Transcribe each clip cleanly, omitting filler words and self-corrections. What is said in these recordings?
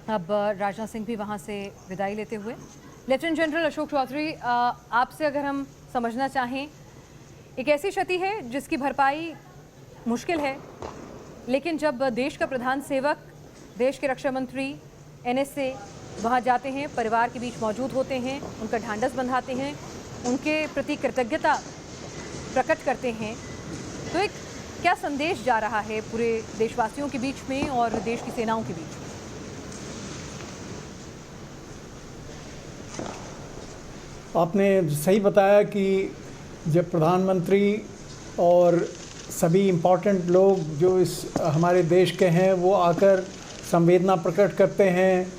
अब राजनाथ सिंह भी वहां से विदाई लेते हुए। लेफ्टिनेंट जनरल अशोक चौधरी, आपसे अगर हम समझना चाहें, एक ऐसी क्षति है जिसकी भरपाई मुश्किल है, लेकिन जब देश का प्रधान सेवक, देश के रक्षा मंत्री एनएसए वहां जाते हैं, परिवार के बीच मौजूद होते हैं, उनका ढांढस बंधाते हैं, उनके प्रति कृतज्ञता प्रकट करते हैं, तो एक क्या संदेश जा रहा है पूरे देशवासियों के बीच में और देश की सेनाओं के बीच में? आपने सही बताया कि जब प्रधानमंत्री और सभी इम्पोर्टेंट लोग जो इस हमारे देश के हैं वो आकर संवेदना प्रकट करते हैं,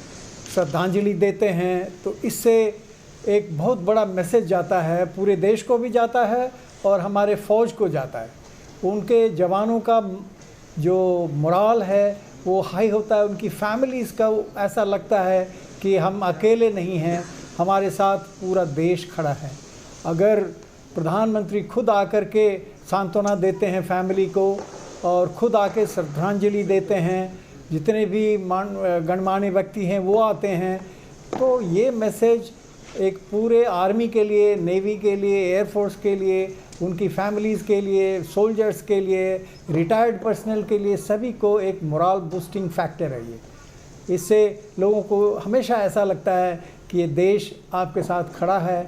श्रद्धांजलि देते हैं, तो इससे एक बहुत बड़ा मैसेज जाता है, पूरे देश को भी जाता है और हमारे फ़ौज को जाता है। उनके जवानों का जो मोराल है वो हाई होता है, उनकी फैमिलीज़ का ऐसा लगता है कि हम अकेले नहीं हैं, हमारे साथ पूरा देश खड़ा है। अगर प्रधानमंत्री खुद आकर के सांत्वना देते हैं फैमिली को और खुद आके श्रद्धांजलि देते हैं, जितने भी गणमान्य व्यक्ति हैं वो आते हैं, तो ये मैसेज एक पूरे आर्मी के लिए, नेवी के लिए, एयरफोर्स के लिए, उनकी फैमिलीज़ के लिए, सोल्जर्स के लिए, रिटायर्ड पर्सनल के लिए, सभी को एक मोरल बूस्टिंग फैक्टर है ये। इससे लोगों को हमेशा ऐसा लगता है कि ये देश आपके साथ खड़ा है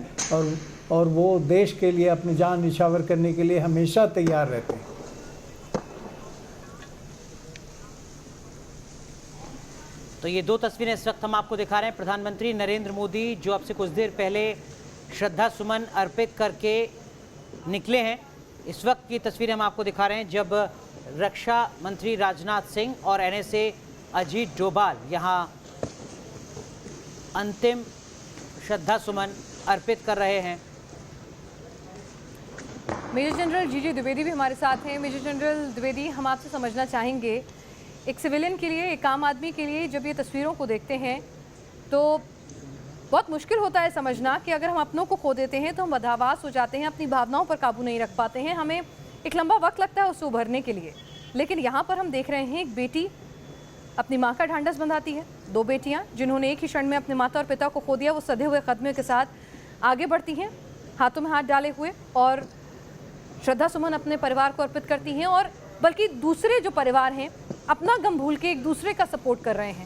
और वो देश के लिए अपनी जान निछावर करने के लिए हमेशा तैयार रहते हैं। तो ये दो तस्वीरें इस वक्त हम आपको दिखा रहे हैं। प्रधानमंत्री नरेंद्र मोदी जो अब से कुछ देर पहले श्रद्धा सुमन अर्पित करके निकले हैं, इस वक्त की तस्वीरें हम आपको दिखा रहे हैं जब रक्षा मंत्री राजनाथ सिंह और एनएसए अजीत डोभाल यहाँ अंतिम श्रद्धा सुमन अर्पित कर रहे हैं। मेजर जनरल जीजी द्विवेदी भी हमारे साथ हैं। मेजर जनरल द्विवेदी, हम आपसे समझना चाहेंगे, एक सिविलियन के लिए, एक आम आदमी के लिए जब ये तस्वीरों को देखते हैं तो बहुत मुश्किल होता है समझना कि अगर हम अपनों को खो देते हैं तो हम बदहवास हो जाते हैं, अपनी भावनाओं पर काबू नहीं रख पाते हैं, हमें एक लंबा वक्त लगता है उससे उभरने के लिए। लेकिन यहाँ पर हम देख रहे हैं एक बेटी अपनी माँ का ढांढस बंधाती है, दो बेटियाँ जिन्होंने एक ही क्षण में अपने माता और पिता को खो दिया, वो सधे हुए कदमों के साथ आगे बढ़ती हैं, हाथों में हाथ डाले हुए, और श्रद्धा सुमन अपने परिवार को अर्पित करती हैं, और बल्कि दूसरे जो परिवार हैं अपना गम भूल के एक दूसरे का सपोर्ट कर रहे हैं।